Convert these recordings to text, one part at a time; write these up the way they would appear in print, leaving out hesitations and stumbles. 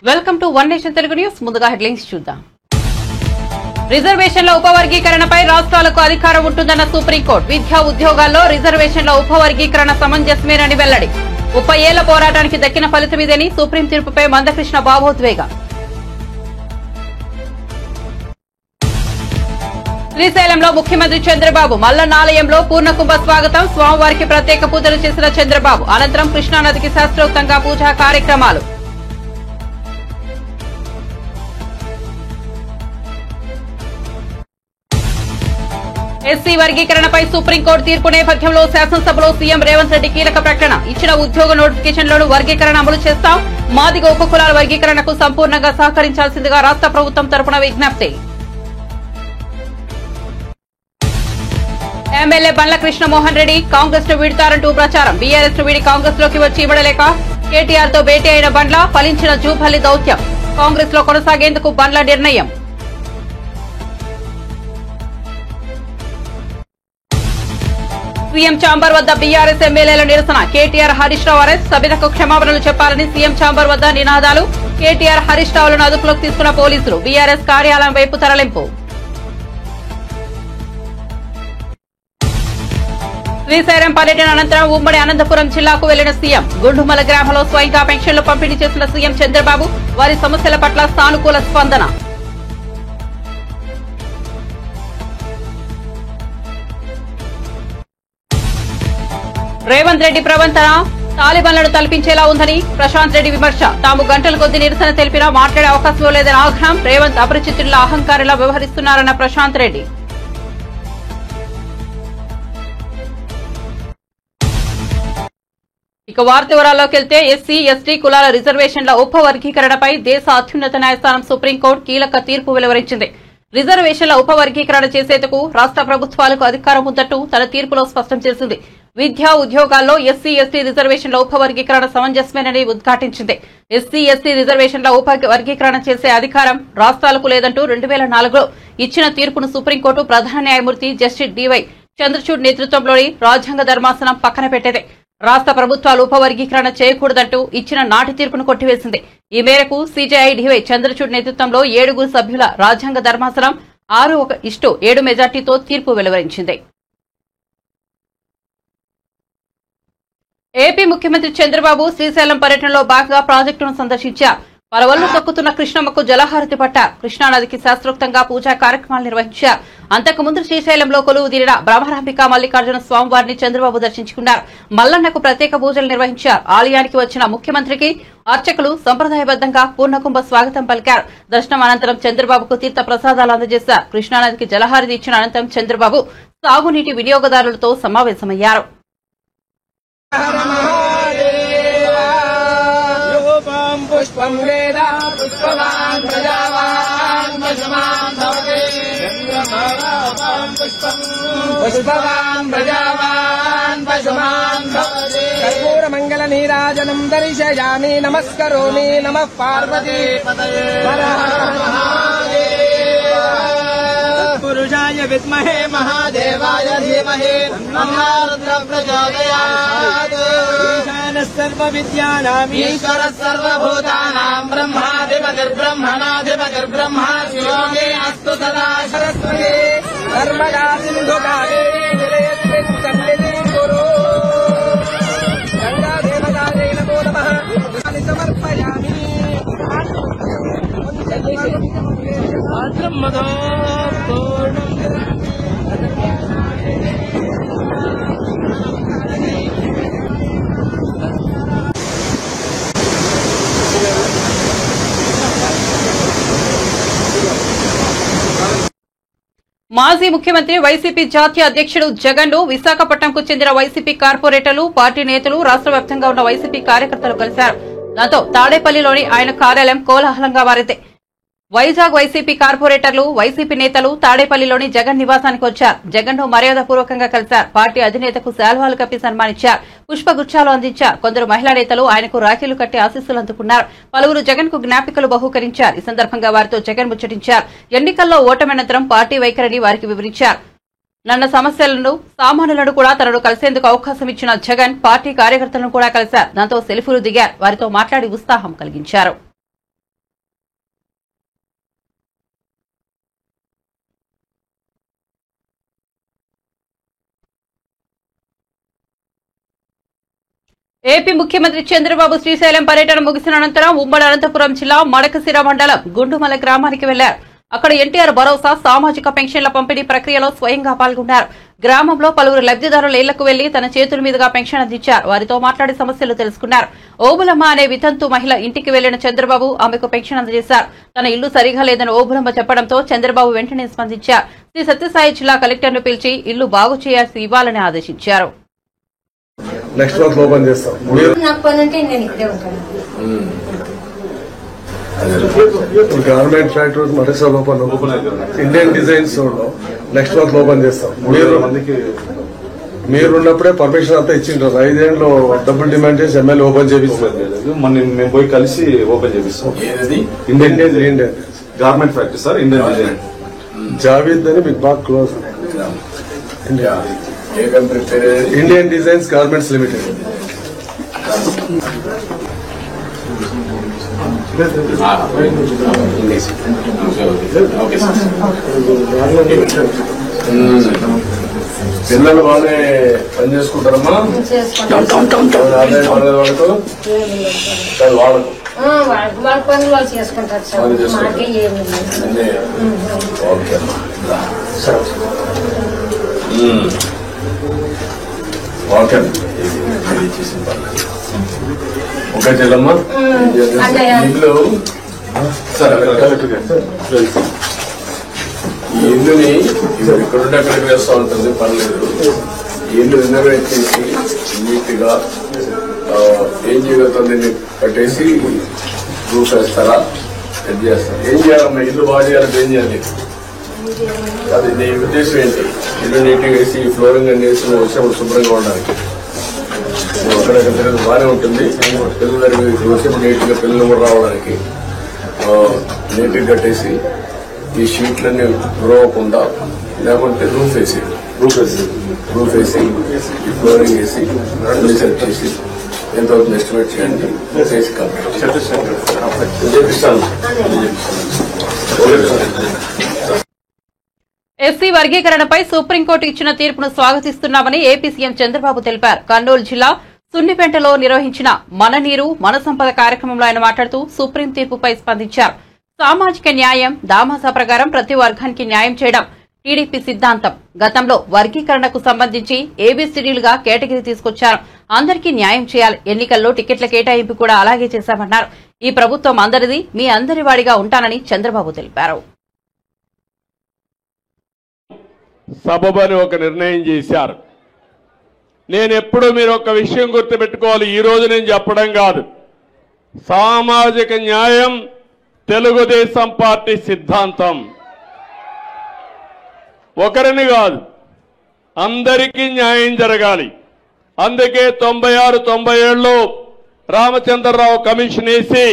Welcome to one nation Telugu news. ముందుగా headlines చూద్దాం. రిజర్వేషన్ల ఉపవర్గీకరణపై రాష్ట్రాలకు అధికారం ఉంటుందన్న సుప్రీంకోర్టు. విద్యా ఉద్యోగాల్లో రిజర్వేషన్ల ఉపవర్గీకరణ సమంజసమేనని వెల్లడి. 30 ఏళ్ల పోరాటానికి దక్కిన ఫలితమిదని సుప్రీం తీర్పుపై మందకృష్ణ భావోద్వేగం. శ్రీశైలంలో ముఖ్యమంత్రి చంద్రబాబు మల్లన్నాలయంలో పూర్ణకుంభ స్వాగతం. స్వామివారికి ప్రత్యేక పూజలు చేసిన చంద్రబాబు. అనంతరం కృష్ణానదికి శాస్త్రోక్తంగా పూజా కార్యక్రమాలు. ఎస్సీ వర్గీకరణపై సుప్రీంకోర్టు తీర్పు నేపథ్యంలో శాసనసభలో సీఎం రేవంత్ రెడ్డి కీలక ప్రకటన. ఇచ్చిన ఉద్యోగ నోటిఫికేషన్లోనూ వర్గీకరణ అమలు చేస్తాం. మాదిగ ఉపకులాల వర్గీకరణకు సంపూర్ణంగా సహకరించాల్సిందిగా రాష్ట్ర ప్రభుత్వం తరపున విజ్ఞప్తి. ఎమ్మెల్యే బండ్ల కృష్ణమోహన్ రెడ్డి కాంగ్రెస్ ను వీడతారంటూ ప్రచారం. బీఆర్ఎస్ ను వీడి కాంగ్రెస్ లోకి వచ్చి ఇవ్వడలేక కేటీఆర్ తో భేటీ అయిన బండ్ల ఫలించిన జూపల్లి దౌత్యం. కాంగ్రెస్ లో కొనసాగేందుకు బండ్ల నిర్ణయం. సీఎం ఛాంబర్ వద్ద బీఆర్ఎస్ ఎమ్మెల్యేల నిరసన. కేటీఆర్ హరీష్ రావు అరెస్ట్. సభ్యులకు క్షమాపణలు చెప్పాలని సీఎం ఛాంబర్ వద్ద నినాదాలు. కేటీఆర్ హరీష్ రావులను అదుపులోకి తీసుకున్న పోలీసులు. బీఆర్ఎస్ కార్యాలయం వైపు తరలింపు. శ్రీశైలం పర్యటన అనంతరం ఉమ్మడి అనంతపురం జిల్లాకు వెళ్లిన సీఎం. గుండుమల గ్రామంలో స్వయంగా పెన్షన్లు పంపిణీ చేసిన సీఎం చంద్రబాబు. వారి సమస్యల పట్ల సానుకూల స్పందన. రేవంత్ రెడ్డి ప్రవంతన తాలిబాన్లను తలపించేలా ఉందని ప్రశాంత్ రెడ్డి విమర్శ. తాము గంటల కొద్ది నిరసన తెలిపినా మాట్లాడే అవకాశం లేదని ఆగ్రహం. రేవంత్ అపరిచితుల్లా అహంకారంలా వ్యవహరిస్తున్నారన్న ప్రశాంత్ రెడ్డి. ఇక వార్త వివరాల్లోకి వెళ్తే ఎస్సీ ఎస్టీ కులాల రిజర్వేషన్ల ఉపవర్గీకరణపై దేశ అత్యున్నత న్యాయస్థానం సుప్రీంకోర్టు కీలక తీర్పు వెలువరించింది. రిజర్వేషన్ల ఉపవర్గీకరణ చేసేందుకు రాష్ట్ర ప్రభుత్వాలకు అధికారం ఉందంటూ తన తీర్పులో స్పష్టం చేసింది. విద్యా ఉద్యోగాల్లో ఎస్సీ ఎస్టీ రిజర్వేషన్ల ఉపవర్గీకరణ సమంజసమేనని ఉద్ఘాటించింది. ఎస్సీ ఎస్టీ రిజర్వేషన్ల ఉపవర్గీకరణ చేసే అధికారం రాష్ట్రాలకు లేదంటూ 2004లో ఇచ్చిన తీర్పును సుప్రీంకోర్టు ప్రధాన న్యాయమూర్తి జస్టిస్ డివై చంద్రచూడ్ నేతృత్వంలోని రాజ్యాంగ ధర్మాసనం పక్కన పెట్టేది. రాష్ట్ర ప్రభుత్వాలు ఉపవర్గీకరణ చేయకూడదంటూ ఇచ్చిన నాటి తీర్పును కొట్టివేసింది. ఈ మేరకు సీజేఐ డివై చంద్రచూడ్ నేతృత్వంలో 7 సభ్యుల రాజ్యాంగ ధర్మాసనం 6-7 మెజార్టీతో తీర్పు వెలువరించింది. ఏపీ ముఖ్యమంత్రి చంద్రబాబు శ్రీశైలం పర్యటనలో భాగంగా ప్రాజెక్టును సందర్శించారు. పరవళ్లు తొక్కుతున్న కృష్ణమ్మకు జలహారతి పట్టారు. కృష్ణానదికి శాస్త్రోక్తంగా పూజా కార్యక్రమాలు నిర్వహించారు. అంతకుముందు శ్రీశైలంలో కొలువు తీరిన బ్రహ్మరాంబిక మల్లికార్జున స్వామివారిని చంద్రబాబు దర్శించుకున్నారు. మల్లన్నకు ప్రత్యేక పూజలు నిర్వహించారు. ఆలయానికి వచ్చిన ముఖ్యమంత్రికి అర్చకులు సంప్రదాయబద్దంగా పూర్ణకుంభ స్వాగతం పలికారు. దర్శనం అనంతరం చంద్రబాబుకు తీర్థ ప్రసాదాలు అందజేశారు. కృష్ణానదికి జలహారతి ఇచ్చిన అనంతరం చంద్రబాబు సాగునీటి వినియోగదారులతో సమావేశమయ్యారు. पुष्पं वेद पुष्पवान् प्रजावान् पशुमान् भवति पुष्पवान् प्रजावान् पशुमान् भवति कर्पूरमङ्गलनीराजनं दर्शयामि नमस्करोमि नमः पार्वती पुरुषाय विद्महे महादेवाय धीमहि तन्नो रुद्रः प्रचोदयात् सर्वविद्यानाम् ईश्वरः सर्वभूतानां ब्रह्माधिपतिर्ब्रह्मणाधिपतिर्ब्रह्मा शिवो मे अस्तु सदा सरस्वती नर्मदा सिन्धु कावेरी जलेऽस्मिन् सन्निधिं कुरु गङ्गा देवतायै नमो नमः समर्पयामि మాజీ ముఖ్యమంత్రి వైసీపీ జాతీయ అధ్యక్షుడు జగన్ ను విశాఖపట్నంకు చెందిన వైసీపీ కార్పొరేటర్లు పార్టీ నేతలు రాష్ట్ర వ్యాప్తంగా ఉన్న వైసీపీ కార్యకర్తలు కలిశారు. దాంతో తాడేపల్లిలోని ఆయన కార్యాలయం కోలాహలంగా మారింది. వైజాగ్ వైసీపీ కార్పొరేటర్లు వైసీపీ నేతలు తాడేపల్లిలోని జగన్ నివాసానికి వచ్చారు. జగన్ ను మర్యాదపూర్వకంగా కలిశారు. పార్టీ అధినేతకు శాల్వాలు కప్పి సన్మానించారు. పుష్పగుచ్చాలు అందించారు. కొందరు మహిళా నేతలు ఆయనకు రాఖీలు కట్టి ఆశీస్సులు అందుకున్నారు. పలువురు జగన్ కు జ్ఞాపికలు బహూకరించారు. ఈ సందర్భంగా వారితో జగన్ ముచ్చటించారు. ఎన్నికల్లో ఓటమనంతరం పార్టీ వైఖరిని వారికి వివరించారు. నన్న సమస్యలను సామాన్యులను కూడా తనను కలిసేందుకు అవకాశం ఇచ్చిన జగన్ పార్టీ కార్యకర్తలను కూడా కలిశారు. దాంతో సెల్ఫీలు దిగారు. వారితో మాట్లాడి ఉత్సాహం కలిగించారు. ఏపీ ముఖ్యమంత్రి చంద్రబాబు శ్రీశైలం పర్యటన ముగిసిన అనంతరం ఉమ్మడి అనంతపురం జిల్లా మడకశిర మండలం గుండుమల గ్రామానికి వెళ్లారు. అక్కడ ఎన్టీఆర్ భరోసా సామాజిక పెన్షన్ల పంపిణీ ప్రక్రియలో స్వయంగా పాల్గొన్నారు. గ్రామంలో పలువురు లబ్దిదారుల ఇళ్లకు వెళ్లి తన చేతుల మీదుగా పెన్షన్ అందించారు. వారితో మాట్లాడి సమస్యలు తెలుసుకున్నారు. ఓబులమ్మ అనే వితంతు మహిళ ఇంటికి వెళ్లిన చంద్రబాబు ఆమెకు పెన్షన్ అందజేశారు. తన ఇల్లు సరిగా లేదని ఓబులమ్మ చెప్పడంతో చంద్రబాబు వెంటనే స్పందించారు. శ్రీ సత్యసాయి జిల్లా కలెక్టర్ను పిలిచి ఇల్లు బాగు చేయాల్సి ఇవ్వాలని ఆదేశించారు. నెక్స్ట్ మంత్ ఓపెన్ చేస్తాం. గవర్నమెంట్ ఫ్యాక్టరీ మరోసారి open Indian designs next month open చేస్తాం. మీరున్నప్పుడే పర్మిషన్ అంతా ఇచ్చింటారు. 5 ఏళ్ళు డబ్బులు డిమాండ్ చేసి ఎమ్మెల్యే ఓపెన్ చేపిస్తాం. మేము పోయి కలిసి ఓపెన్ చేపిస్తాం. Indian garment factory sir, Indian design. Javeed అని మీకు బాగా close. Indian designs garments limited. పిల్లలు బాగానే పని చేసుకుంటారమ్మా. వాళ్ళకు వాళ్ళ పనులు వాళ్ళు చేసుకుంటారు సార్. ఓకే ఓకే చెల్లమ్మా. ఇల్లు ఈ ఇల్లుని ఇక్కడుంటే అక్కడికి వేస్తూ ఉంటుంది, పర్లేదు. ఈ ఇల్లు రినోవేట్ చేసి నీట్ గా ఏం చేయగలుగుతుంది కట్టేసి రూఫ్ వేస్తారా, సెట్ చేస్తారా? ఏం చేయాలమ్మా? ఇల్లు బాగా చేయాలంటే ఏం చేయాలి? అది నీ ఉద్దేశం ఏంటి? ఇల్లు నీట్గా వేసి ఫ్లోరింగ్ అన్ని వేసి నువ్వు వచ్చినప్పుడు శుభ్రంగా ఉండడానికి. అక్కడక్కడ తిరగదు బాగానే ఉంటుంది. పిల్లలు వచ్చినప్పుడు నీట్గా పిల్లలు కూడా రావడానికి నీట్గా కట్టేసి ఈ షీట్లన్నీ రోవకుండా, లేకుంటే రూఫ్ వేసి ఈ ఫ్లోరింగ్ వేసి అన్ని సెట్ చేసి ఎంతవరకు ఎస్టిమేట్ చేయండి చేసి చేపిస్తాను. ఎస్సీ వర్గీకరణపై సుప్రీంకోర్టు ఇచ్చిన తీర్పును స్వాగతిస్తున్నామని ఏపీ సీఎం చంద్రబాబు తెలిపారు. కర్నూలు జిల్లా సున్నిపెంటలో నిర్వహించిన మన నీరు మన సంపద కార్యక్రమంలో ఆయన మాట్లాడుతూ సుప్రీం తీర్పుపై స్పందించారు. సామాజిక న్యాయం దామాసా ప్రకారం ప్రతి వర్గానికి న్యాయం చేయడం టీడీపీ సిద్ధాంతం. గతంలో వర్గీకరణకు సంబంధించి ఏబీసీడీలుగా కేటగిరీ తీసుకొచ్చారు. అందరికీ న్యాయం చేయాలి. ఎన్నికల్లో టికెట్ల కేటాయింపు కూడా అలాగే చేశామన్నారు. ఈ ప్రభుత్వం అందరిది, మీ అందరి వాడిగా ఉంటానని చంద్రబాబు తెలిపారు. సబబని ఒక నిర్ణయం చేశారు. నేనెప్పుడు మీరు ఒక విషయం గుర్తుపెట్టుకోవాలి. ఈ రోజు నేను చెప్పడం కాదు, సామాజిక న్యాయం తెలుగుదేశం పార్టీ సిద్ధాంతం. ఒకరిని కాదు, అందరికీ న్యాయం జరగాలి. అందుకే 96-97లో రామచంద్రరావు కమిషన్ వేసి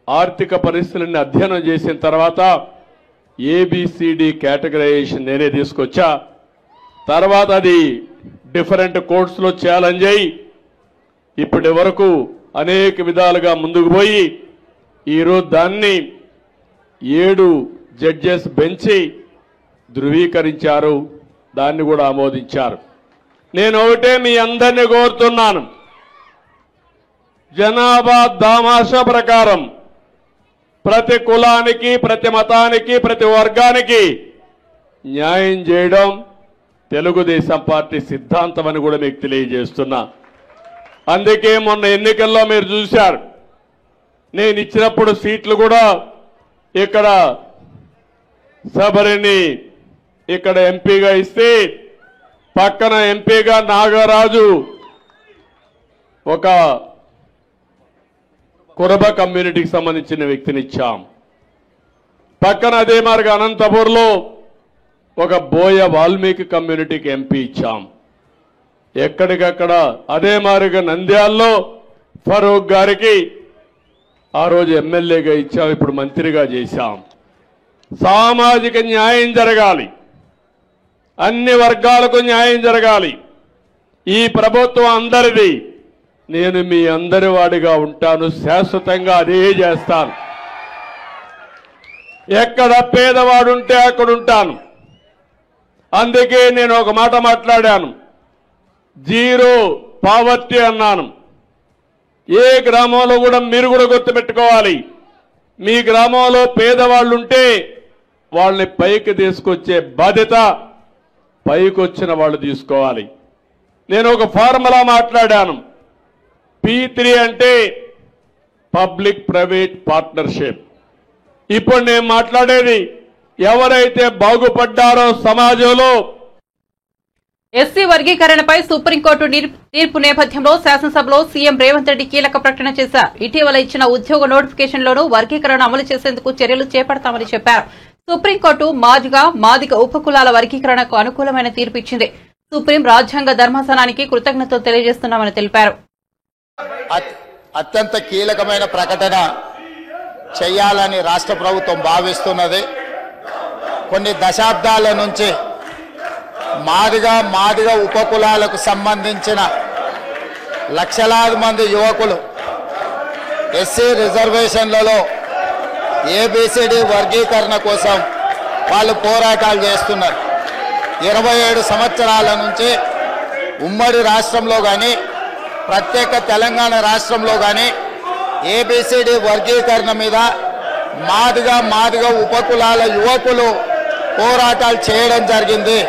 ఆర్థిక పరిస్థితులను అధ్యయనం చేసిన తర్వాత ఏబిసిడి కేటగరైజేషన్ నేనే తీసుకొచ్చా. తర్వాత అది డిఫరెంట్ కోర్ట్స్లో ఛాలెంజ్ అయ్యి ఇప్పటి వరకు అనేక విధాలుగా ముందుకు పోయి ఈరోజు దాన్ని 7 జడ్జెస్ బెంచి ధృవీకరించారు, దాన్ని కూడా ఆమోదించారు. నేను ఒకటే మీ అందరినీ కోరుతున్నాను, జనాభా దామాషా ప్రకారం ప్రతి కులానికి, ప్రతి మతానికి, ప్రతి వర్గానికి న్యాయం చేయడం తెలుగుదేశం పార్టీ సిద్ధాంతం అని కూడా మీకు తెలియజేస్తున్నా. అందుకే మొన్న ఎన్నికల్లో మీరు చూశారు, నేను ఇచ్చినప్పుడు సీట్లు కూడా ఇక్కడ శబరిని ఇక్కడ ఎంపీగా ఇస్తే పక్కన ఎంపీగా నాగరాజు ఒక కురబ కమ్యూనిటీకి సంబంధించిన వ్యక్తిని ఇచ్చాం. పక్కన అదే మార్గ అనంతపూర్లో ఒక బోయ వాల్మీకి కమ్యూనిటీకి ఎంపీ ఇచ్చాం. ఎక్కడికక్కడ అదే మారిగా నంద్యాల్లో ఫరూక్ గారికి ఆ రోజు ఎమ్మెల్యేగా ఇచ్చాం, ఇప్పుడు మంత్రిగా చేశాం. సామాజిక న్యాయం జరగాలి, అన్ని వర్గాలకు న్యాయం జరగాలి. ఈ ప్రభుత్వం అందరిది, నేను మీ అందరి వాడిగా ఉంటాను, శాశ్వతంగా అదే చేస్తాను. ఎక్కడ పేదవాడుంటే అక్కడ ఉంటాను. అందుకే నేను ఒక మాట మాట్లాడాను, జీరో పావర్టీ అన్నాను. ఏ గ్రామంలో కూడా మీరు కూడా గుర్తుపెట్టుకోవాలి, మీ గ్రామంలో పేదవాళ్ళుంటే వాళ్ళని పైకి తీసుకొచ్చే బాధ్యత పైకి వచ్చిన వాళ్ళు తీసుకోవాలి. నేను ఒక ఫార్ములా మాట్లాడాను. P3 అంటే పబ్లిక్ ప్రైవేట్ పార్ట్నర్షిప్. ఇప్పుడు నేను మాట్లాడేది ఎవరైతే బాగుపడ్డారో సమాజంలో. ఎస్సీ వర్గీకరణపై సుప్రీంకోర్టు తీర్పు నేపథ్యంలో శాసనసభలో సీఎం రేవంత్ రెడ్డి కీలక ప్రకటన చేశారు. ఇటీవల ఇచ్చిన ఉద్యోగ నోటిఫికేషన్లోనూ వర్గీకరణ అమలు చేసేందుకు చర్యలు చేపడతామని చెప్పారు. సుప్రీంకోర్టు మాదిగ ఉపకులాల వర్గీకరణకు అనుకూలమైన తీర్పు ఇచ్చింది. సుప్రీం రాజ్యాంగ ధర్మాసనానికి కృతజ్ఞతలు తెలియజేస్తున్నామని తెలిపారు. అత్యంత కీలకమైన ప్రకటన చేయాలని రాష్ట్ర ప్రభుత్వం భావిస్తున్నది. కొన్ని దశాబ్దాల నుంచి మాదిగ ఉపకులాలకు సంబంధించిన లక్షలాది మంది యువకులు ఎస్సీ రిజర్వేషన్లలో ఏబిసిడి వర్గీకరణ కోసం వాళ్ళు పోరాటాలు చేస్తున్నారు. 27 సంవత్సరాల నుంచి ఉమ్మడి రాష్ట్రంలో కానీ ప్రత్యేక తెలంగాణ రాష్ట్రంలో కానీ ఏబిసిడి వర్గీకరణ మీద మాదిగ ఉపకులాల యువకులు పోరాటాలు చేయడం జరిగింది.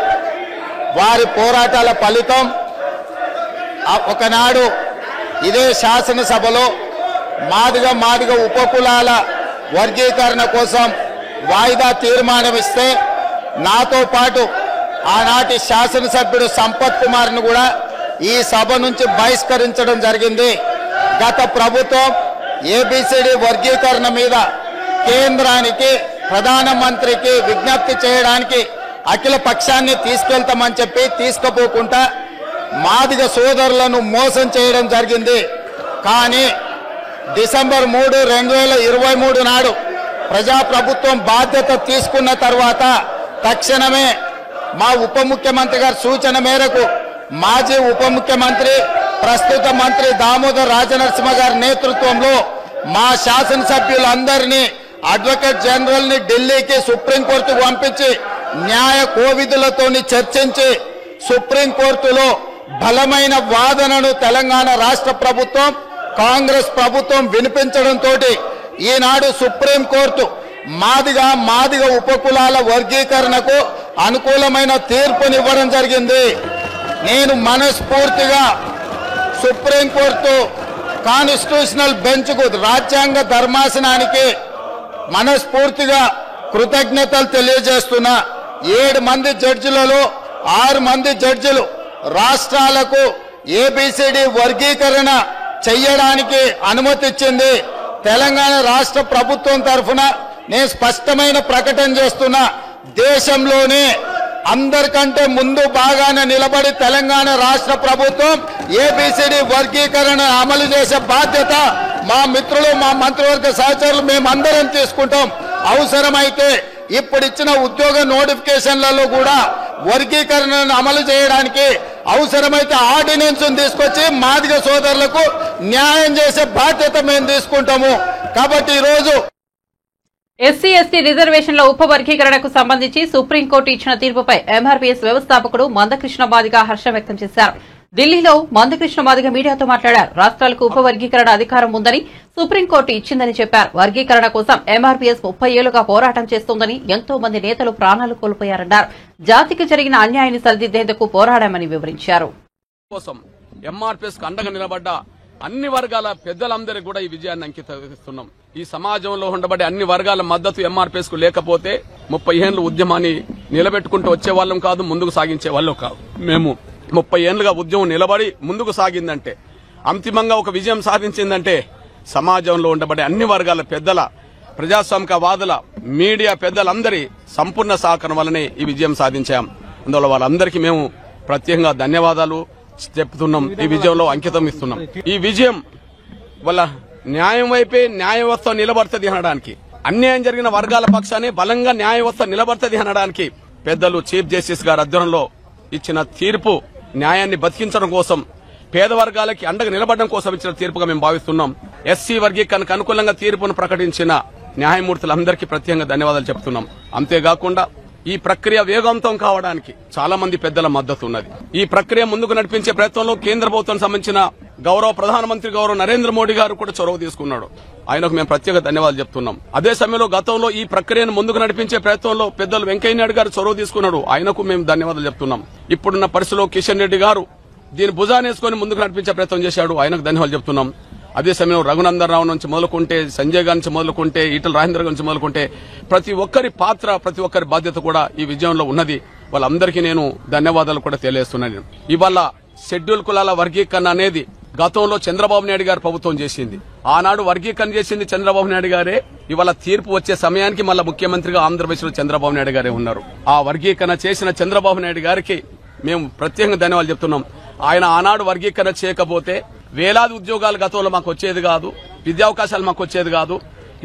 వారి పోరాటాల ఫలితం ఒకనాడు ఇదే శాసనసభలో మాదిగ ఉపకులాల వర్గీకరణ కోసం వాయిదా తీర్మానం ఇస్తే నాతో పాటు ఆనాటి శాసనసభ్యుడు సంపత్ కుమార్ను కూడా ఈ సభ నుంచి బహిష్కరించడం జరిగింది. గత ప్రభుత్వం ఏబిసిడి వర్గీకరణ మీద కేంద్రానికి ప్రధానమంత్రికి విజ్ఞప్తి చేయడానికి అఖిల పక్షాన్ని తీసుకెళ్తామని చెప్పి తీసుకుపోకుండా మాదిగ సోదరులను మోసం చేయడం జరిగింది. కానీ డిసెంబర్ 3, 2023 నాడు ప్రజాప్రభుత్వం బాధ్యత తీసుకున్న తర్వాత తక్షణమే మా ఉప ముఖ్యమంత్రి గారి సూచన మేరకు మాజీ ఉప ముఖ్యమంత్రి ప్రస్తుత మంత్రి దామోదర్ రాజనరసింహ గారి నేతృత్వంలో మా శాసనసభ్యులందరినీ అడ్వకేట్ జనరల్ ని ఢిల్లీకి సుప్రీంకోర్టుకు పంపించి న్యాయ కోవిదులతోని చర్చించి సుప్రీంకోర్టులో బలమైన వాదనను తెలంగాణ రాష్ట్ర ప్రభుత్వం కాంగ్రెస్ ప్రభుత్వం వినిపించడంతో ఈనాడు సుప్రీంకోర్టు మాదిగ ఉపకులాల వర్గీకరణకు అనుకూలమైన తీర్పునివ్వడం జరిగింది. నేను మనస్ఫూర్తిగా సుప్రీంకోర్టు కాన్స్టిట్యూషనల్ బెంచ్కు రాజ్యాంగ ధర్మాసనానికి మనస్ఫూర్తిగా కృతజ్ఞతలు తెలియజేస్తున్నా. 7 మంది జడ్జిలలో 6 మంది జడ్జిలు రాష్ట్రాలకు ఏబిసిడి వర్గీకరణ చెయ్యడానికి అనుమతి ఇచ్చింది. తెలంగాణ రాష్ట్ర ప్రభుత్వం తరఫున నేను స్పష్టమైన ప్రకటన చేస్తున్నా. దేశంలోనే అందరికంటే ముందు బాగానే నిలబడి తెలంగాణ రాష్ట్ర ప్రభుత్వం ఏబిసిడి వర్గీకరణ అమలు చేసే బాధ్యత మా మిత్రులు మా మంత్రివర్గ సహచరులు మేమందరం తీసుకుంటాం. అవసరమైతే ఇప్పుడు ఇచ్చిన ఉద్యోగ నోటిఫికేషన్లలో కూడా వర్గీకరణను అమలు చేయడానికి అవసరమైతే ఆర్డినెన్స్ తీసుకొచ్చి మాదిగ సోదరులకు న్యాయం చేసే బాధ్యత మేము తీసుకుంటాము. కాబట్టి ఈరోజు ఎస్సీ ఎస్టీ రిజర్వేషన్ల ఉపవర్గీకరణకు సంబంధించి సుప్రీంకోర్టు ఇచ్చిన తీర్పుపై ఎంఆర్పీఎస్ వ్యవస్థాపకుడు మందకృష్ణ మాదిగ హర్షం వ్యక్తం చేశారు. ఢిల్లీలో మందకృష్ణ మాదిగ మీడియాతో మాట్లాడారు. రాష్ట్రాలకు ఉపవర్గీకరణ అధికారం ఉందని సుప్రీంకోర్టు ఇచ్చిందని చెప్పారు. వర్గీకరణ కోసం ఎంఆర్పీఎస్ 30 ఏళ్లుగా పోరాటం చేస్తోందని, ఎంతో మంది నేతలు ప్రాణాలు కోల్పోయారన్నారు. జాతికి జరిగిన అన్యాయాన్ని సరిదిద్దేందుకు పోరాడామని వివరించారు. ఎంఆర్పీఎస్ అండగా నిలబడ్డ అన్ని వర్గాల పెద్దలందరికీ కూడా ఈ విజయాన్ని అంకితం. ఈ సమాజంలో ఉండబడే అన్ని వర్గాల మద్దతు ఎంఆర్పీఎస్ కు లేకపోతే 30 ఏళ్ల ఉద్యమాన్ని నిలబెట్టుకుంటూ వచ్చే వాళ్ళం కాదు, ముందుకు సాగించే వాళ్ళం కాదు. మేము 30 ఏళ్లుగా ఉద్యమం నిలబడి ముందుకు సాగిందంటే, అంతిమంగా ఒక విజయం సాధించిందంటే సమాజంలో ఉండబడే అన్ని వర్గాల పెద్దల, ప్రజాస్వామికవాదుల, మీడియా పెద్దలందరి సంపూర్ణ సహకారం వల్లనే ఈ విజయం సాధించాం. అందువల్ల వాళ్ళందరికీ మేము ప్రత్యేకంగా ధన్యవాదాలు చెప్తున్నాం. ఈ విజయంలో అంకితం ఇస్తున్నాం. ఈ విజయం వల్ల న్యాయం వైపే న్యాయ వ్యవస్థ నిలబడుతుంది అనడానికి, అన్యాయం జరిగిన వర్గాల పక్షాన్ని బలంగా న్యాయ వ్యవస్థ నిలబడుతుంది అనడానికి పెద్దలు చీఫ్ జస్టిస్ గారి ఆధ్వర్యంలో ఇచ్చిన తీర్పు న్యాయాన్ని బతికించడం కోసం, పేద వర్గాలకి అండగా నిలబడడం కోసం ఇచ్చిన తీర్పుగా మేము భావిస్తున్నాం. ఎస్సీ వర్గీకరణకు అనుకూలంగా తీర్పును ప్రకటించిన న్యాయమూర్తులందరికీ ప్రత్యేకంగా ధన్యవాదాలు చెప్తున్నాం. అంతేకాకుండా ఈ ప్రక్రియ వేగవంతం కావడానికి చాలా మంది పెద్దల మద్దతు ఉన్నది. ఈ ప్రక్రియ ముందుకు నడిపించే ప్రయత్నంలో కేంద్ర ప్రభుత్వం సంబంధించిన గౌరవ ప్రధానమంత్రి గౌరవ నరేంద్ర మోడీ గారు కూడా చొరవ తీసుకున్నాడు. ఆయనకు మేము ప్రత్యేక ధన్యవాదాలు చెప్తున్నాం. అదే సమయంలో గతంలో ఈ ప్రక్రియను ముందుకు నడిపించే ప్రయత్నంలో పెద్దలు వెంకయ్య నాయుడు గారు చొరవ తీసుకున్నాడు. ఆయనకు మేము ధన్యవాదాలు చెప్తున్నాం. ఇప్పుడున్న పరిస్థితిలో కిషన్ రెడ్డి గారు దీని భుజానేసుకొని ముందుకు నడిపించే ప్రయత్నం చేశాడు. ఆయనకు ధన్యవాదాలు చెప్తున్నాం. అదే సమయంలో రఘునందన్ రావు నుంచి మొదలుకుంటే, సంజయ్ గారి నుంచి మొదలుకుంటే, ఈటల రాజేంద్ర గారి నుంచి మొదలుకుంటే ప్రతి ఒక్కరి పాత్ర, ప్రతి ఒక్కరి బాధ్యత కూడా ఈ విజయంలో ఉన్నది. వాళ్ళందరికీ నేను ధన్యవాదాలు కూడా తెలియజేస్తున్నాను. ఇవాళ షెడ్యూల్ కులాల వర్గీకరణ అనేది గతంలో చంద్రబాబు నాయుడు గారు ప్రభుత్వం చేసింది. ఆనాడు వర్గీకరణ చేసింది చంద్రబాబు నాయుడు గారే. ఇవాళ తీర్పు వచ్చే సమయానికి మళ్ళా ముఖ్యమంత్రిగా ఆంధ్రప్రదేశ్ లో చంద్రబాబు నాయుడు గారే ఉన్నారు. ఆ వర్గీకరణ చేసిన చంద్రబాబు నాయుడు గారికి మేము ప్రత్యేకంగా ధన్యవాదాలు చెప్తున్నాం. ఆయన ఆనాడు వర్గీకరణ చేయకపోతే వేలాది ఉద్యోగాలు గతంలో మాకు వచ్చేది కాదు, విద్యావకాశాలు మాకు వచ్చేది కాదు.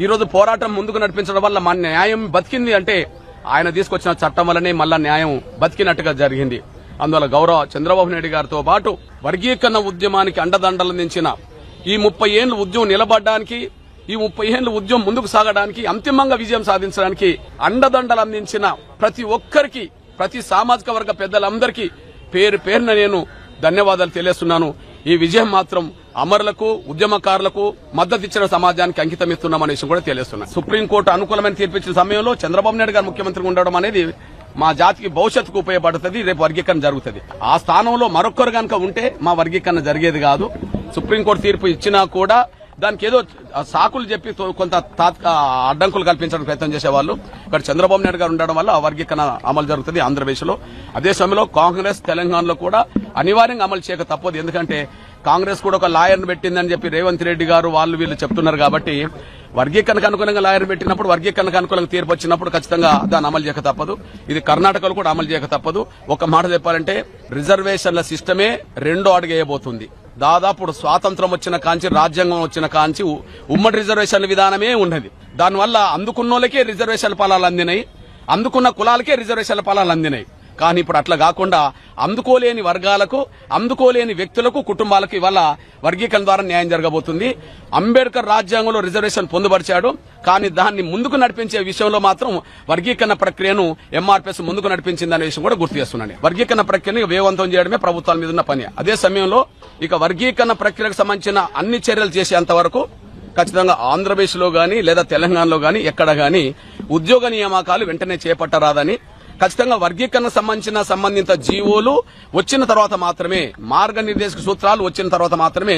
ఈ రోజు పోరాటం ముందుకు నడిపించడం వల్ల మన న్యాయం బతికింది అంటే ఆయన తీసుకొచ్చిన చట్టం వల్లనే మళ్ళా న్యాయం బతికినట్టుగా జరిగింది. అందువల్ల గౌరవ చంద్రబాబు నాయుడు గారితో పాటు వర్గీకరణ ఉద్యమానికి అండదండలందించిన ఈ 30 ఏళ్లు ఉద్యమం నిలబడడానికి, ఈ 30 ఏళ్లు ఉద్యమం ముందుకు సాగడానికి, అంతిమంగా విజయం సాధించడానికి అండదండలు అందించిన ప్రతి ఒక్కరికి, ప్రతి సామాజిక వర్గ పెద్దలందరికీ పేరు పేరున నేను ధన్యవాదాలు తెలియజేస్తున్నాను. ఈ విజయం మాత్రం అమరులకు, ఉద్యమకారులకు మద్దతు ఇచ్చిన సమాజానికి అంకితం ఇస్తున్నామనే విషయం కూడా తెలియజేస్తున్నాను. సుప్రీంకోర్టు అనుకూలమైన తీర్పిచ్చిన సమయంలో చంద్రబాబు నాయుడు గారు ముఖ్యమంత్రిగా ఉండడం అనేది మా జాతికి భవిష్యత్తుకు ఉపయోగపడుతుంది. రేపు వర్గీకరణ జరుగుతుంది. ఆ స్థానంలో మరొకరు కనుక ఉంటే మా వర్గీకరణ జరిగేది కాదు. సుప్రీంకోర్టు తీర్పు ఇచ్చినా కూడా దానికి ఏదో సాకులు చెప్పి కొంత అడ్డంకులు కల్పించడానికి ప్రయత్నం చేసేవాళ్ళు. ఇక్కడ చంద్రబాబు నాయుడు గారు ఉండడం వల్ల ఆ వర్గీకరణ అమలు జరుగుతుంది ఆంధ్రప్రదేశ్ లో. అదే సమయంలో కాంగ్రెస్ తెలంగాణలో కూడా అనివార్యంగా అమలు చేయక తప్పదు. ఎందుకంటే కాంగ్రెస్ కూడా ఒక లాయర్ను పెట్టిందని చెప్పి రేవంత్ రెడ్డి గారు వాళ్ళు వీళ్ళు చెప్తున్నారు. కాబట్టి వర్గీకరణకు అనుకూలంగా లాయర్ పెట్టినప్పుడు, వర్గీకరణకు అనుకూలంగా తీర్పు వచ్చినప్పుడు ఖచ్చితంగా దాన్ని అమలు చేయక తప్పదు. ఇది కర్ణాటకలో కూడా అమలు చేయక తప్పదు. ఒక మాట చెప్పాలంటే రిజర్వేషన్ల సిస్టమే రెండో అడుగు వేయబోతుంది. దాదాపు స్వాతంత్రం వచ్చిన కాంచి, రాజ్యాంగం వచ్చిన కాంచి ఉమ్మడి రిజర్వేషన్ల విధానమే ఉన్నది. దానివల్ల అందుకున్నోళ్ళకే రిజర్వేషన్ల ఫలాలు అందినాయి, అందుకున్న కులాలకే రిజర్వేషన్ల ఫలాలు అందినాయి. కానీ ఇప్పుడు అట్లా కాకుండా అందుకోలేని వర్గాలకు, అందుకోలేని వ్యక్తులకు, కుటుంబాలకు ఇవాళ వర్గీకరణ ద్వారా న్యాయం జరగబోతుంది. అంబేద్కర్ రాజ్యాంగంలో రిజర్వేషన్ పొందుపరిచాడు. కానీ దాన్ని ముందుకు నడిపించే విషయంలో మాత్రం వర్గీకరణ ప్రక్రియను ఎంఆర్పీఎస్ ముందుకు నడిపించిందనే విషయం కూడా గుర్తు చేస్తున్నాను. వర్గీకరణ ప్రక్రియను వేగవంతం చేయడమే ప్రభుత్వాల మీద ఉన్న పని. అదే సమయంలో ఇక వర్గీకరణ ప్రక్రియకు సంబంధించిన అన్ని చర్యలు చేసేంత వరకు ఖచ్చితంగా ఆంధ్రప్రదేశ్ లో గానీ లేదా తెలంగాణలో గానీ ఎక్కడ గానీ ఉద్యోగ నియామకాలు వెంటనే చేపట్టరాదని, ఖచ్చితంగా వర్గీకరణ సంబంధిత జీవోలు వచ్చిన తర్వాత మాత్రమే, మార్గనిర్దేశక సూత్రాలు వచ్చిన తర్వాత మాత్రమే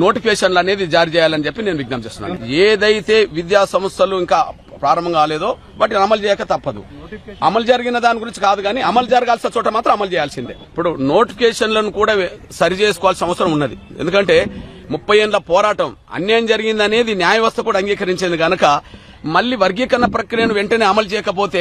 నోటిఫికేషన్లు అనేది జారీ చేయాలని చెప్పి నేను విజ్ఞప్తి చేస్తున్నాను. ఏదైతే విద్యా సంస్థలు ఇంకా ప్రారంభం కాలేదో వాటిని అమలు చేయక తప్పదు. అమలు జరిగిన దాని గురించి కాదు కానీ అమలు జరగాల్సిన చోట మాత్రం అమలు చేయాల్సిందే. ఇప్పుడు నోటిఫికేషన్లను కూడా సరి చేసుకోవాల్సిన అవసరం ఉన్నది. ఎందుకంటే 30 ఏళ్ల పోరాటం, అన్యాయం జరిగిందనేది న్యాయ వ్యవస్థ కూడా అంగీకరించింది కనుక మళ్లీ వర్గీకరణ ప్రక్రియను వెంటనే అమలు చేయకపోతే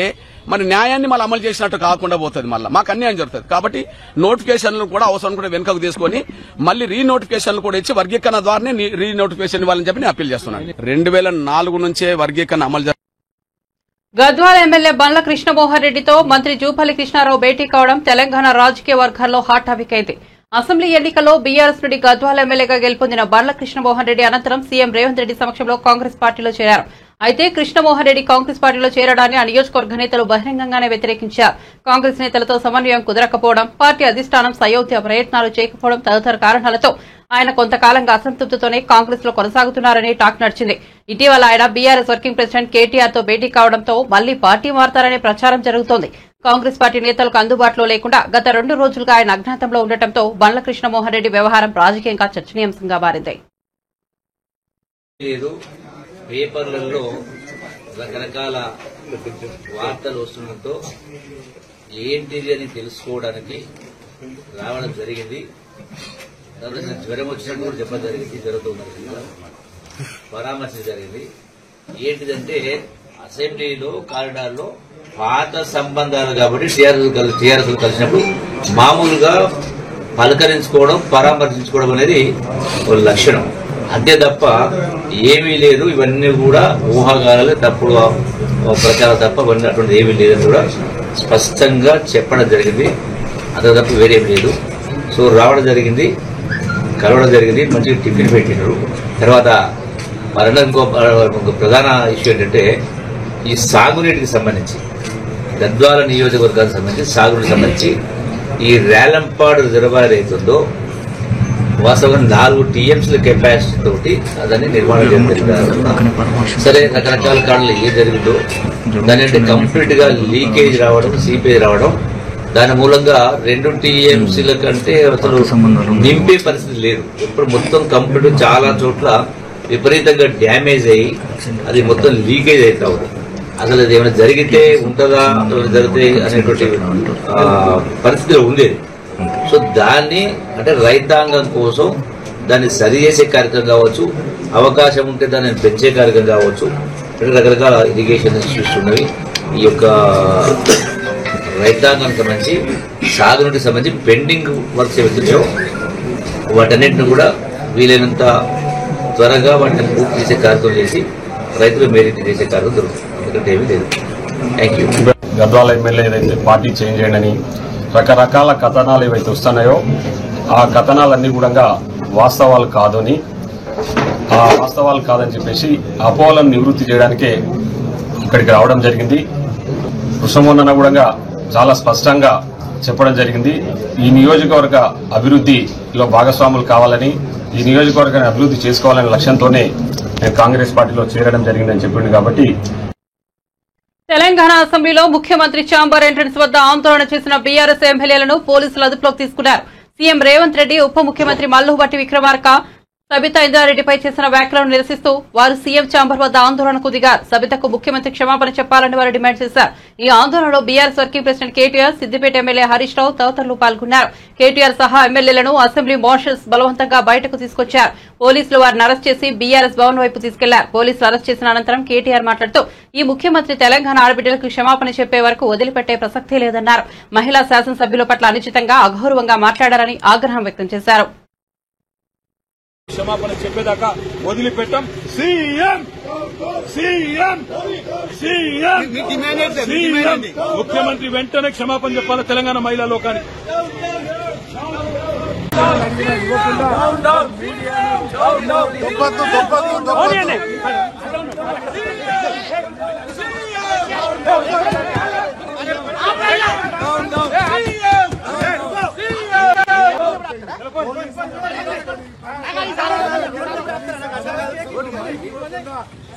మరి న్యాయాన్ని మళ్ళీ అమలు చేసినట్టు కాకుండా పోతుంది, మళ్ళీ మాకు అన్యాయం జరుగుతుంది. కాబట్టి నోటిఫికేషన్లు కూడా అవసరం కూడా వెనుకకు తీసుకుని మళ్లీ రీనోటిఫికేషన్లు కూడా ఇచ్చి వర్గీకరణ ద్వారానే రీనోటిఫికేషన్ ఇవ్వాలని చెప్పి నేను అప్పీల్ చేస్తున్నాను. 2004 నుంచే వర్గీకరణ అమలు. గద్వాల ఎమ్మెల్యే బండ్ల కృష్ణమోహన్ రెడ్డితో మంత్రి జూపల్లి కృష్ణారావు భేటీ కావడం తెలంగాణ రాజకీయ వర్గాల్లో హాట్ టాపిక్ అయింది. అసెంబ్లీ ఎన్నికల్లో బీఆర్ఎస్ నుండి గద్వాల ఎమ్మెల్యేగా గెలుపొందిన బండ్ల కృష్ణమోహన్ రెడ్డి అనంతరం సీఎం రేవంత్ రెడ్డి సమక్షంలో కాంగ్రెస్ పార్టీలో చేరారు. అయితే కృష్ణమోహన్ రెడ్డి కాంగ్రెస్ పార్టీలో చేరడాన్ని ఆ నియోజకవర్గ నేతలు బహిరంగంగానే వ్యతిరేకించారు. కాంగ్రెస్ నేతలతో సమన్వయం కుదరకపోవడం, పార్టీ అధిష్టానం సయోధ్య ప్రయత్నాలు చేయకపోవడం తదితర కారణాలతో ఆయన కొంతకాలంగా అసంతృప్తితోనే కాంగ్రెస్ లో కొనసాగుతున్నారని టాక్ నడిచింది. ఇటీవల ఆయన బీఆర్ఎస్ వర్కింగ్ ప్రెసిడెంట్ కేటీఆర్ తో భేటీ కావడంతో మళ్లీ పార్టీ మారతారనే ప్రచారం జరుగుతోంది. కాంగ్రెస్ పార్టీ నేతలకు అందుబాటులో లేకుండా గత 2 రోజులుగా ఆయన అజ్ఞాతంలో ఉండటంతో బండ్ల కృష్ణమోహన్ రెడ్డి వ్యవహారం రాజకీయంగా చర్చనీయాంశంగా మారింది. పేపర్లలో రకరకాల వార్తలు వస్తుండటంతో ఏంటిది అని తెలుసుకోవడానికి రావడం జరిగింది. జ్వరం వచ్చినట్టు కూడా చెప్పడం జరిగింది, జరుగుతుంది పరామర్శ జరిగింది. ఏంటిదంటే అసెంబ్లీలో కారిడార్లో పాత సంబంధాలు కాబట్టి టీఆర్ఎస్ కలిసినప్పుడు మామూలుగా పలకరించుకోవడం, పరామర్శించుకోవడం అనేది ఒక లక్షణం. అంతే తప్ప ఏమీ లేదు. ఇవన్నీ కూడా ఊహాగానాలు, తప్పుడు ప్రచారం తప్ప ఇవన్నీ అటువంటి ఏమీ లేదని కూడా స్పష్టంగా చెప్పడం జరిగింది. అంతే తప్ప వేరేం లేదు. సో రావడం జరిగింది, కలవడం జరిగింది, మంచిగా టిఫిన్ పెట్టినారు. తర్వాత మరణ ఇంకో ప్రధాన ఇష్యూ ఏంటంటే ఈ సాగునీటికి సంబంధించి, గద్వాల నియోజకవర్గానికి సంబంధించి సాగునీటికి సంబంధించి ఈ రేలంపాడు రిజర్వాయర్ అవుతుందో వాస్తవంగా 4 TMCల కెపాసిటీ తోటి దాన్ని నిర్మాణం చేయడం. సరే, రకరకాల కారణాలు ఏ జరిగిందో దాని అంటే కంప్లీట్ గా లీకేజ్ రావడం, సీపేజ్ రావడం, దాని మూలంగా 2 TMCల కంటే అసలు నింపే పరిస్థితి లేదు. ఇప్పుడు మొత్తం కంప్లీట్ చాలా చోట్ల విపరీతంగా డ్యామేజ్ అయ్యి అది మొత్తం లీకేజ్ అవుతా ఉంది. అసలు అది ఏమైనా జరిగితే ఉంటుందా, జరిగితే అనేటువంటి పరిస్థితిలో ఉండేది. సో దాన్ని అంటే రైతాంగం కోసం దాన్ని సరి చేసే కార్యక్రమం కావచ్చు, అవకాశం ఉంటే దాన్ని పెంచే కార్యక్రమం కావచ్చు, రకరకాల ఇరిగేషన్ ఇష్యూస్ ఉన్నవి. ఈ యొక్క రైతాంగానికి సంబంధించి, సాగునీటికి సంబంధించి పెండింగ్ వర్క్స్ ఏవైతే వాటన్నింటిని కూడా వీలైనంత త్వరగా వాటిని పూర్తి చేసే కార్యక్రమం చేసి రైతులు మేరేట్ చేసే కార్యక్రమం జరుగుతుంది. ఎందుకంటే ఏమీ లేదు. Thank you. గద్వాల ఎమ్మెల్యే ఏదైతే పార్టీ చేంజ్ చేయడని రకరకాల కథనాలు ఏవైతే వస్తున్నాయో ఆ కథనాలన్నీ కూడా వాస్తవాలు కాదని, ఆ వాస్తవాలు కాదని చెప్పేసి అపోహలను నివృత్తి చేయడానికే ఇక్కడికి రావడం జరిగింది. కృష్ణమోహన్ కూడా చాలా స్పష్టంగా చెప్పడం జరిగింది. ఈ నియోజకవర్గ అభివృద్ధిలో భాగస్వాములు కావాలని, ఈ నియోజకవర్గాన్ని అభివృద్ధి చేసుకోవాలనే లక్ష్యంతోనే నేను కాంగ్రెస్ పార్టీలో చేరడం జరిగిందని చెప్పింది. కాబట్టి తెలంగాణ అసెంబ్లీలో ముఖ్యమంత్రి ఛాంబర్ ఎంట్రన్స్ వద్ద ఆందోళన చేసిన బీఆర్ఎస్ ఎమ్మెల్యేలను పోలీసులు అదుపులోకి తీసుకున్నారు. సీఎం రేవంత్ రెడ్డి, ఉప ముఖ్యమంత్రి మల్లుభట్టి విక్రమార్క, సబితా ఇంద్రారెడ్డిపై చేసిన వ్యాఖ్యలను నిరసిస్తూ వారు సీఎం ఛాంబర్ వద్ద ఆందోళనకు దిగారు. సబితకు ముఖ్యమంత్రి క్షమాపణ చెప్పాలని వారు డిమాండ్ చేశారు. ఈ ఆందోళనలో BRS working president KTR, Siddipet MLA Harish Rao తదితరులు పాల్గొన్నారు. కేటీఆర్ సహా ఎమ్మెల్యేలను అసెంబ్లీ మార్షల్స్ బలవంతంగా బయటకు తీసుకొచ్చారు. పోలీసులు వారిని అరెస్ట్ చేసి బీఆర్ఎస్ భవన్ వైపు తీసుకెళ్లారు. పోలీసులు అరెస్ట్ చేసిన అనంతరం కేటీఆర్ మాట్లాడుతూ ఈ ముఖ్యమంత్రి తెలంగాణ ఆడబిడ్డలకు క్షమాపణ చెప్పే వరకు వదిలిపెట్టే ప్రసక్తే లేదన్నారు. మహిళా శాసనసభ్యుల పట్ల అనుచితంగా, అగౌరవంగా మాట్లాడారని ఆగ్రహం వ్యక్తం చేశారు. క్షమాపణ చెప్పేదాకా వదిలిపెట్టాం. సీఎం సీఎం సీఎం ముఖ్యమంత్రి వెంటనే క్షమాపణ చెప్పాలి తెలంగాణ మహిళా లోకానికి.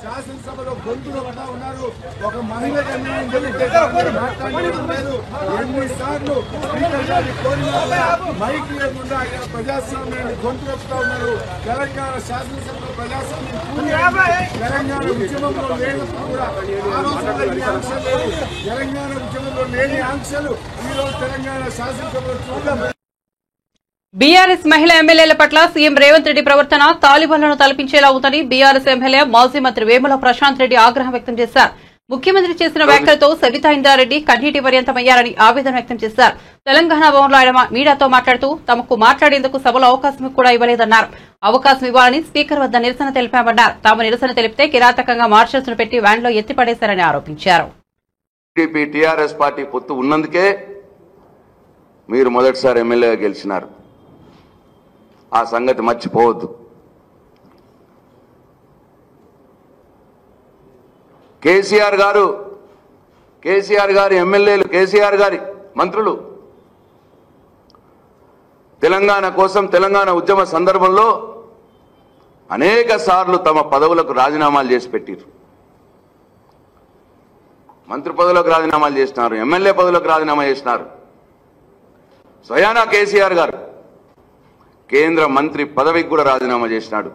శాసనసభలో గొంతులు పడతా ఉన్నారు. ఒక మహిళకు అన్యాయం జరిగితే మాట్లాడలేదు. ఎన్నిసార్లు స్పీకర్ గారిని కోరినా మైక్ లేకుండా ఆయన ప్రజాస్వామ్యాన్ని గొంతు వస్తా ఉన్నారు. తెలంగాణ శాసనసభలో ప్రజాస్వామ్యం తెలంగాణ ఉద్యమంలో లేనప్పుడు కూడా ఆ రోజుల్లో ఈ ఆంక్షలు లేవు. తెలంగాణ ఉద్యమంలో లేని ఆంక్షలు ఈ రోజు తెలంగాణ శాసనసభలో చూడడం. బీఆర్ఎస్ మహిళా ఎమ్మెల్యేల పట్ల సీఎం రేవంత్ రెడ్డి ప్రవర్తన తాలిబాన్లను తలపించేలా ఉందని బీఆర్ఎస్ ఎమ్మెల్యే మాజీ మంత్రి వేముల ప్రశాంత్ రెడ్డి ఆగ్రహం వ్యక్తం చేశారు. ముఖ్యమంత్రి చేసిన వ్యాఖ్యలతో సబితా ఇంద్రారెడ్డి కన్నీటి పర్యంతమయ్యారని ఆవేదన వ్యక్తం చేశారు. తెలంగాణ భవన్లో ఆయన మీడియాతో మాట్లాడుతూ తమకు మాట్లాడేందుకు సభలో అవకాశం కూడా ఇవ్వలేదన్నారు. అవకాశం ఇవ్వాలని స్పీకర్ వద్ద నిరసన తెలిపామన్నారు. తాము నిరసన తెలిపితే కిరాతకంగా మార్షల్స్ ను పెట్టి వ్యాన్లో ఎత్తిపడేశారని ఆరోపించారు. టీఆర్ఎస్ పార్టీ పొత్తు ఉన్నందుకే మీరు మొదటిసారి ఎమ్మెల్యేగా గెలిచినారు. ఆ సంగతి మర్చిపోవద్దు. కేసీఆర్ గారి ఎమ్మెల్యేలు, కేసీఆర్ గారి మంత్రులు తెలంగాణ కోసం, తెలంగాణ ఉద్యమ సందర్భంలో అనేక సార్లు తమ పదవులకు రాజీనామాలు చేసి పెట్టారు. మంత్రి పదవులకు రాజీనామాలు చేసినారు, ఎమ్మెల్యే పదవులకు రాజీనామా చేసినారు. స్వయానా కేసీఆర్ గారు కేంద్ర మంత్రి పదవికి కూడా రాజీనామా చేసినాడు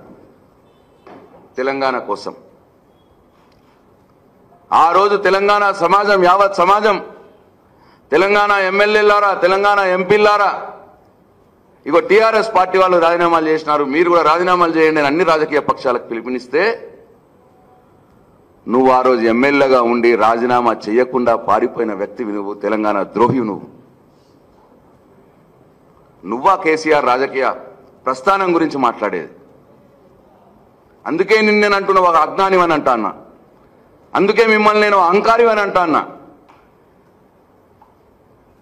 తెలంగాణ కోసం. ఆ రోజు తెలంగాణ సమాజం, యావత్ సమాజం, తెలంగాణ ఎమ్మెల్యేలారా, తెలంగాణ ఎంపీలారా, ఇగో టీఆర్ఎస్ పార్టీ వాళ్ళు రాజీనామాలు చేసినారు, మీరు కూడా రాజీనామాలు చేయండి అని అన్ని రాజకీయ పక్షాలకు పిలుపునిస్తే నువ్వు ఆ రోజు ఎమ్మెల్యేగా ఉండి రాజీనామా చేయకుండా పారిపోయిన వ్యక్తివి నువ్వు, తెలంగాణ ద్రోహి నువ్వు. నువ్వా కేసీఆర్ రాజకీయ ప్రస్థానం గురించి మాట్లాడేది? అందుకే నిన్నేను అంటున్నావు ఒక అజ్ఞానివని అంటా అన్నా, అందుకే మిమ్మల్ని నేను అహంకారివని అంటా అన్నా.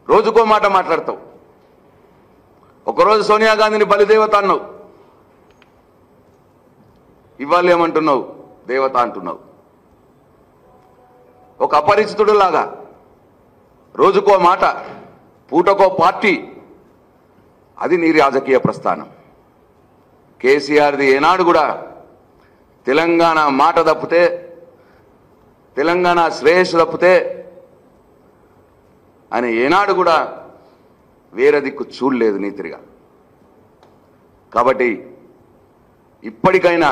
రోజుకో మాట మాట్లాడతావు. ఒకరోజు సోనియా గాంధీని బలిదేవత అన్నావు, ఇవాళ ఏమంటున్నావు? దేవత అంటున్నావు. ఒక అపరిచితుడు లాగా రోజుకో మాట, పూటకో పార్టీ, అది నీ రాజకీయ ప్రస్థానం. కేసీఆర్ది ఏనాడు కూడా తెలంగాణ మాట తప్పితే, తెలంగాణ శ్రేయస్సు తప్పితే ఆయన ఏనాడు కూడా వేరే దిక్కు చూడలేదు నీతిగా. కాబట్టి ఇప్పటికైనా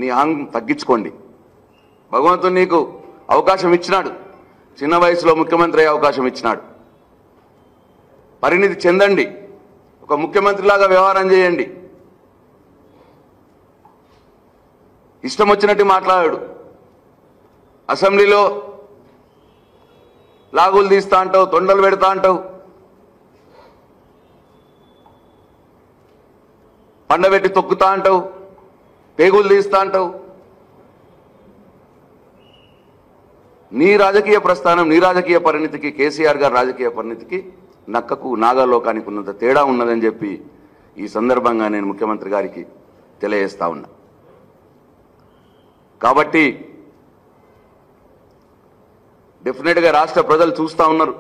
నీ అహం తగ్గించుకోండి. భగవంతుడు నీకు అవకాశం ఇచ్చినాడు, చిన్న వయసులో ముఖ్యమంత్రి అయ్యే అవకాశం ఇచ్చినాడు. పరిణితి చెందండి, ఒక ముఖ్యమంత్రిలాగా వ్యవహారం చేయండి. ఇష్టం వచ్చినట్టు మాట్లాడాడు. అసెంబ్లీలో లాగులు తీస్తా అంటావు, తొండలు పెడతా అంటావు, పండబెట్టి తొక్కుతా అంటావు, పేగులు తీస్తా అంటావు. నీ రాజకీయ ప్రస్థానం, నీ రాజకీయ పరిణితికి, కేసీఆర్ గారి రాజకీయ పరిణితికి నక్కకు నాగలోకానికి ఉన్నంత తేడా ఉన్నదని చెప్పి ఈ సందర్భంగా నేను ముఖ్యమంత్రి గారికి తెలియజేస్తా ఉన్నా. కాబట్టి డెఫినెట్గా రాష్ట్ర ప్రజలు చూస్తూ ఉన్నారు.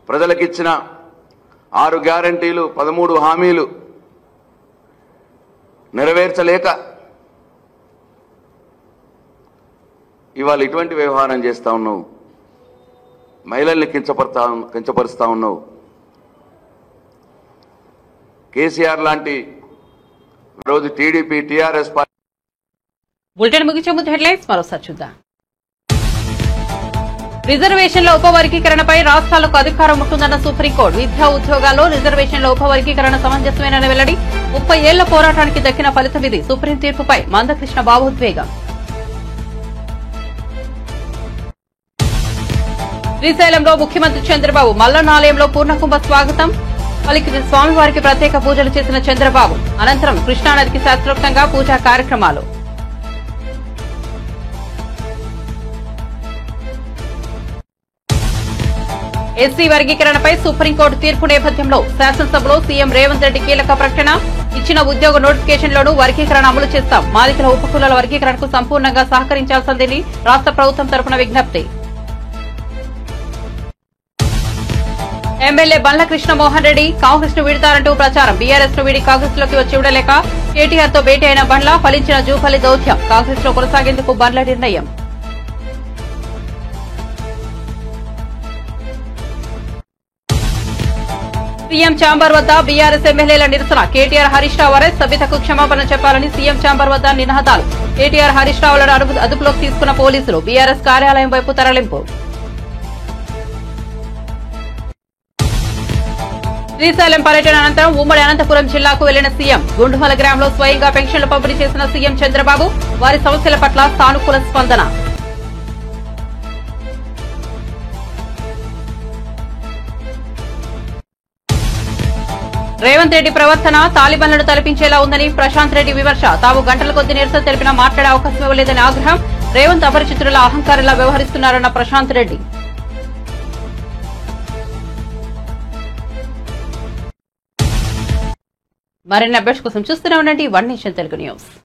ప్రజలకిచ్చిన 6 గ్యారంటీలు, 13 హామీలు నెరవేర్చలేక ఇవాళ ఇటువంటి వ్యవహారం చేస్తా ఉన్నావు. మహిళల్ని కించపరుస్తా ఉన్నావు. కేసీఆర్ లాంటి రోజు టీడీపీ, టీఆర్ఎస్ పార్టీ. బులెటిన్ ముగించే ముందు హెడ్లైన్స్ మరోసారి చూద్దాం. రిజర్వేషన్ల ఉపవర్గీకరణపై రాష్ట్రాలకు అధికారం ఉంటుందన్న సుప్రీంకోర్టు. విద్యా ఉద్యోగాల్లో రిజర్వేషన్ల ఉపవర్గీకరణ సమంజసమేనని వెల్లడి. 30 ఏళ్ల పోరాటానికి దక్కిన ఫలితం ఇది. సుప్రీం తీర్పుపై మందకృష్ణ భావోద్వేగం. శ్రీశైలంలో ముఖ్యమంత్రి చంద్రబాబు, మల్లనాలయంలో పూర్ణకుంభ స్వాగతం పలికిన స్వామివారికి ప్రత్యేక పూజలు చేసిన చంద్రబాబు. అనంతరం కృష్ణానదికి శాస్త్రోక్తంగా పూజా కార్యక్రమాలు. ఎస్సీ వర్గీకరణపై సుప్రీంకోర్టు తీర్పు నేపథ్యంలో శాసనసభలో సీఎం రేవంత్ రెడ్డి కీలక ప్రకటన. ఇచ్చిన ఉద్యోగ నోటిఫికేషన్లోనూ వర్గీకరణ అమలు చేస్తాం. మాదికల ఉపకులాల వర్గీకరణకు సంపూర్ణంగా సహకరించాల్సిందని రాష్ట్ర ప్రభుత్వం తరపున విజ్ఞప్తి. ఎమ్మెల్యే బండ్ల కృష్ణమోహన్ రెడ్డి కాంగ్రెస్ ను వీడతారంటూ ప్రచారం. బీఆర్ఎస్ ను వీడి కాంగ్రెస్ లోకి వచ్చి విడలేక కేటీఆర్ తో భేటీ అయిన బండ్ల ఫలించిన జూపల్లి దౌత్యం. కాంగ్రెస్ లో కొనసాగేందుకు బండ్ల నిర్ణయం. సీఎం ఛాంబర్ వద్ద బీఆర్ఎస్ ఎమ్మెల్యేల నిరసన. కేటీఆర్ హరీష్ రావు అరెస్ట్, సభ్యతకు క్షమాపణ చెప్పాలని సీఎం ఛాంబర్ వద్ద నినాదాలు. కేటీఆర్ హరీష్ రావులను అదుపులోకి తీసుకున్న పోలీసులు. బీఆర్ఎస్ కార్యాలయం వైపు తరలింపు. శ్రీశైలం పర్యటన అనంతరం ఉమ్మడి అనంతపురం జిల్లాకు వెళ్లిన సీఎం. గుండుమల గ్రామంలో స్వయంగా పెన్షన్లు పంపిణీ చేసిన సీఎం చంద్రబాబు. వారి సమస్యల పట్ల సానుకూల స్పందన. రేవంత్ రెడ్డి ప్రవర్తన తాలిబాన్లను తలపించేలా ఉందని ప్రశాంత్ రెడ్డి విమర్శ. తాము గంటల కొద్ది నిరసన తెలిపినా మాట్లాడే అవకాశం ఇవ్వలేదని ఆగ్రహం. రేవంత్ అపరిచితుల అహంకారంలా వ్యవహరిస్తున్నారన్న ప్రశాంత్ రెడ్డి. మరిన్ని అప్డేట్స్ కోసం చూస్తూనే ఉండండి వన్ నేషన్ తెలుగు న్యూస్.